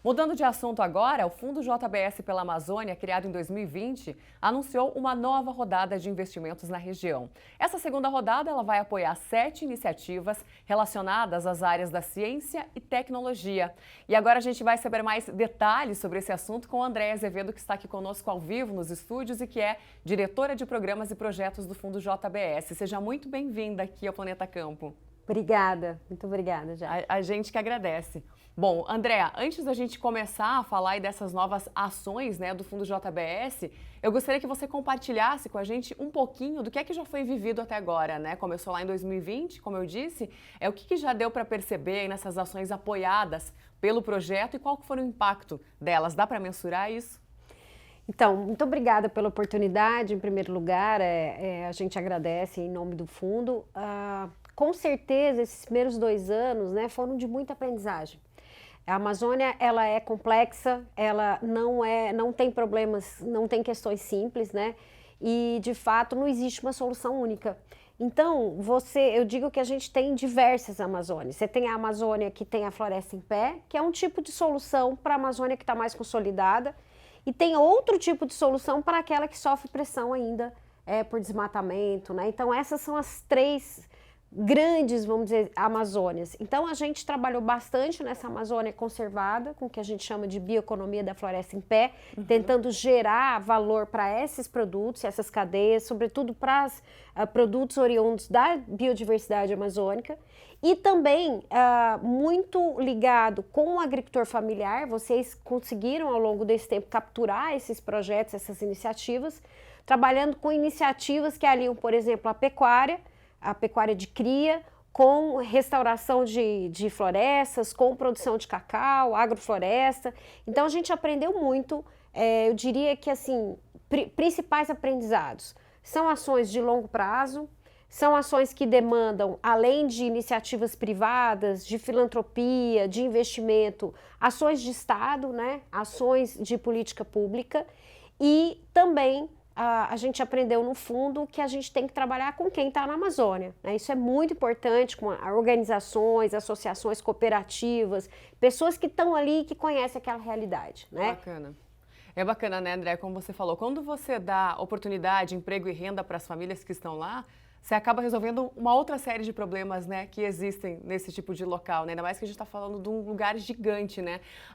Mudando de assunto agora, o Fundo JBS pela Amazônia, criado em 2020, anunciou uma nova rodada de investimentos na região. Essa segunda rodada ela vai apoiar 7 iniciativas relacionadas às áreas da ciência e tecnologia. E agora a gente vai saber mais detalhes sobre esse assunto com a Andréia Azevedo, que está aqui conosco ao vivo nos estúdios e que é diretora de programas e projetos do Fundo JBS. Seja muito bem-vinda aqui ao Planeta Campo. Obrigada, muito obrigada, já. A gente que agradece. Bom, Andréa, antes da gente começar a falar aí dessas novas ações, do Fundo JBS, eu gostaria que você compartilhasse com a gente um pouquinho do que é que já foi vivido até agora, Começou lá em 2020, como eu disse, o que já deu para perceber aí nessas ações apoiadas pelo projeto e qual que foi o impacto delas? Dá para mensurar isso? Então, muito obrigada pela oportunidade, em primeiro lugar, a gente agradece em nome do Fundo. Com certeza, esses primeiros 2 anos, foram de muita aprendizagem. A Amazônia, ela é complexa, ela não tem problemas, não tem questões simples, E, de fato, não existe uma solução única. Então, eu digo que a gente tem diversas Amazônias. Você tem a Amazônia que tem a floresta em pé, que é um tipo de solução para a Amazônia que está mais consolidada, e tem outro tipo de solução para aquela que sofre pressão ainda por desmatamento, Então, essas são as 3 grandes, vamos dizer, Amazônias. Então, a gente trabalhou bastante nessa Amazônia conservada, com o que a gente chama de bioeconomia da floresta em pé, tentando gerar valor para esses produtos, essas cadeias, sobretudo para produtos oriundos da biodiversidade amazônica. E também muito ligado com o agricultor familiar, vocês conseguiram ao longo desse tempo capturar esses projetos, essas iniciativas, trabalhando com iniciativas que aliam, por exemplo, a pecuária de cria, com restauração de florestas, com produção de cacau, agrofloresta. Então, a gente aprendeu muito, eu diria que, assim, principais aprendizados. São ações de longo prazo, são ações que demandam, além de iniciativas privadas, de filantropia, de investimento, ações de Estado, Ações de política pública e também a gente aprendeu no fundo que a gente tem que trabalhar com quem está na Amazônia. Isso é muito importante, com organizações, associações, cooperativas, pessoas que estão ali e que conhecem aquela realidade. Bacana. É bacana, André? Como você falou, quando você dá oportunidade, emprego e renda para as famílias que estão lá, você acaba resolvendo uma outra série de problemas, que existem nesse tipo de local, Ainda mais que a gente está falando de um lugar gigante,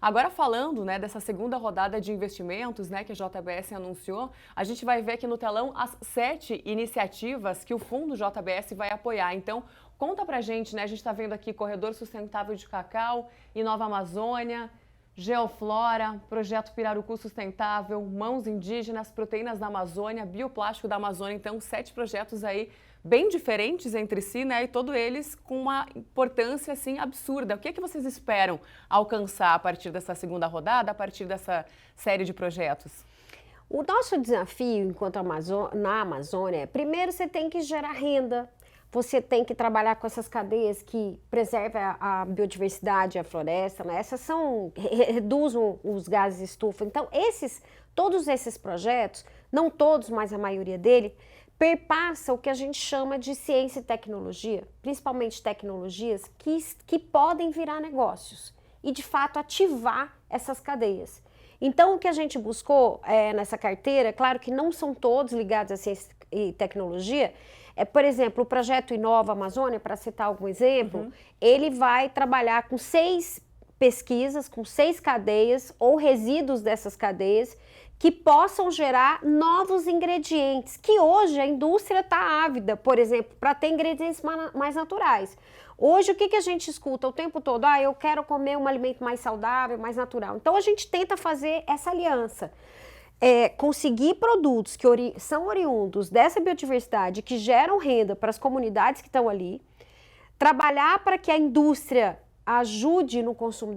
Agora falando, dessa segunda rodada de investimentos, que a JBS anunciou, a gente vai ver aqui no telão as 7 iniciativas que o Fundo JBS vai apoiar. Então, conta pra gente, A gente está vendo aqui Corredor Sustentável de Cacau, Inova Amazônia, Geoflora, Projeto Pirarucu Sustentável, Mãos Indígenas, Proteínas da Amazônia, Bioplástico da Amazônia. Então, 7 projetos aí bem diferentes entre si, E todos eles com uma importância, assim, absurda. O que é que vocês esperam alcançar a partir dessa segunda rodada, a partir dessa série de projetos? O nosso desafio enquanto na Amazônia, primeiro você tem que gerar renda, você tem que trabalhar com essas cadeias que preservam a biodiversidade, a floresta, Essas reduzem os gases de estufa. Então, todos esses projetos, não todos, mas a maioria deles, perpassa o que a gente chama de ciência e tecnologia, principalmente tecnologias que podem virar negócios e, de fato, ativar essas cadeias. Então, o que a gente buscou nessa carteira, claro que não são todos ligados à ciência e tecnologia, por exemplo, o projeto Inova Amazônia, para citar algum exemplo, ele vai trabalhar com 6 pesquisas, com 6 cadeias ou resíduos dessas cadeias que possam gerar novos ingredientes, que hoje a indústria está ávida, por exemplo, para ter ingredientes mais naturais. Hoje, o que a gente escuta o tempo todo? Eu quero comer um alimento mais saudável, mais natural. Então, a gente tenta fazer essa aliança. Conseguir produtos que são oriundos dessa biodiversidade, que geram renda para as comunidades que estão ali, trabalhar para que a indústria ajude no consumo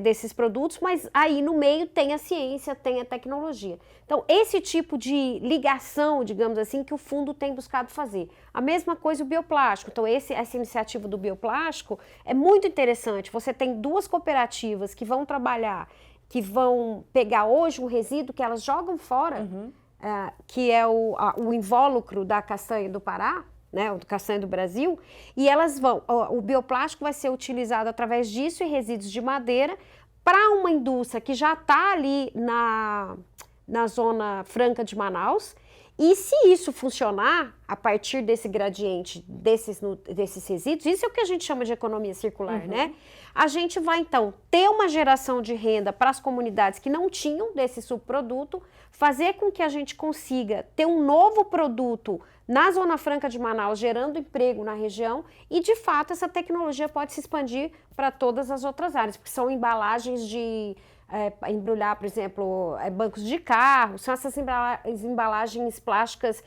desses produtos, mas aí no meio tem a ciência, tem a tecnologia. Então, esse tipo de ligação, digamos assim, que o fundo tem buscado fazer. A mesma coisa o bioplástico. Então, essa iniciativa do bioplástico é muito interessante. Você tem 2 cooperativas que vão trabalhar, que vão pegar hoje um resíduo que elas jogam fora, que é o invólucro da castanha do Pará, o castanha do Brasil, e elas o bioplástico vai ser utilizado através disso e resíduos de madeira para uma indústria que já está ali na Zona Franca de Manaus. E se isso funcionar, a partir desse gradiente, desses resíduos, isso é o que a gente chama de economia circular, né? A gente vai, então, ter uma geração de renda para as comunidades que não tinham desse subproduto, fazer com que a gente consiga ter um novo produto na Zona Franca de Manaus, gerando emprego na região, e, de fato, essa tecnologia pode se expandir para todas as outras áreas, porque são embalagens de... embrulhar, por exemplo, bancos de carro, são essas embalagens plásticas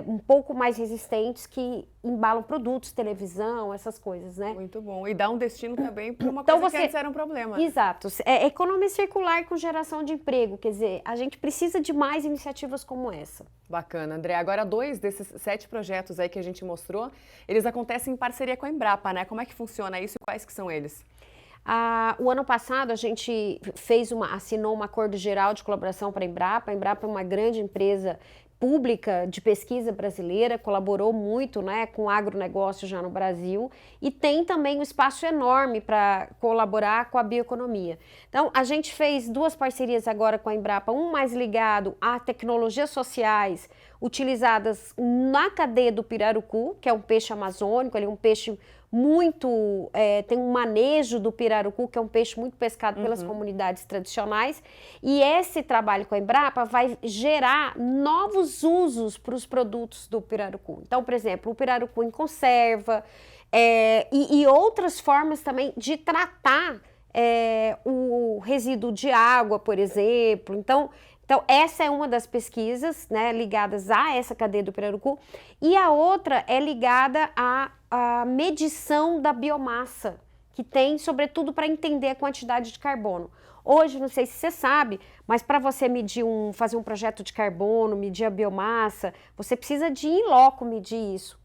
um pouco mais resistentes que embalam produtos, televisão, essas coisas, né? Muito bom. E dá um destino também para uma Então coisa que antes era um problema. Exato. Economia circular com geração de emprego, quer dizer, a gente precisa de mais iniciativas como essa. Bacana, André. Agora, 2 desses 7 projetos aí que a gente mostrou, eles acontecem em parceria com a Embrapa, né? Como é que funciona isso e quais que são eles? O ano passado a gente assinou um acordo geral de colaboração para a Embrapa. A Embrapa é uma grande empresa pública de pesquisa brasileira, colaborou muito, né, com o agronegócio já no Brasil e tem também um espaço enorme para colaborar com a bioeconomia. Então, a gente fez 2 parcerias agora com a Embrapa, um mais ligado a tecnologias sociais utilizadas na cadeia do pirarucu, que é um peixe amazônico, ele é um peixe muito, tem um manejo do pirarucu, que é um peixe muito pescado pelas comunidades tradicionais, e esse trabalho com a Embrapa vai gerar novos usos para os produtos do pirarucu. Então, por exemplo, o pirarucu em conserva e outras formas também de tratar o resíduo de água, por exemplo. Então, essa é uma das pesquisas, né, ligadas a essa cadeia do pirarucu, e a outra é ligada à medição da biomassa, que tem, sobretudo, para entender a quantidade de carbono. Hoje, não sei se você sabe, mas para você fazer um projeto de carbono, medir a biomassa, você precisa de in loco medir isso,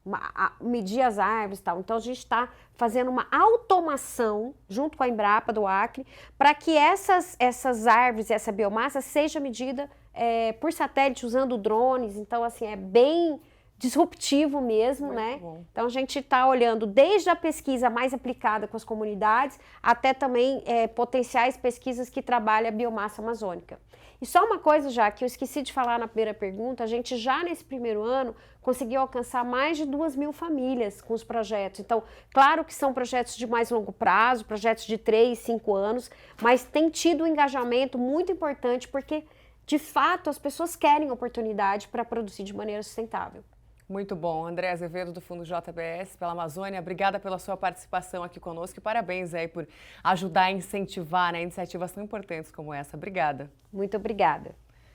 medir as árvores e tal. Então, a gente está fazendo uma automação, junto com a Embrapa do Acre, para que essas árvores e essa biomassa seja medida por satélite, usando drones. Então, assim, é bem disruptivo mesmo, muito, né? Bom. Então a gente está olhando desde a pesquisa mais aplicada com as comunidades até também potenciais pesquisas que trabalham a biomassa amazônica. E só uma coisa já que eu esqueci de falar na primeira pergunta, a gente já nesse primeiro ano conseguiu alcançar mais de 2.000 famílias com os projetos. Então, claro que são projetos de mais longo prazo, projetos de 3, 5 anos, mas tem tido um engajamento muito importante porque, de fato, as pessoas querem oportunidade para produzir de maneira sustentável. Muito bom. André Azevedo, do Fundo JBS, pela Amazônia, obrigada pela sua participação aqui conosco e parabéns aí por ajudar a incentivar, né, iniciativas tão importantes como essa. Obrigada. Muito obrigada.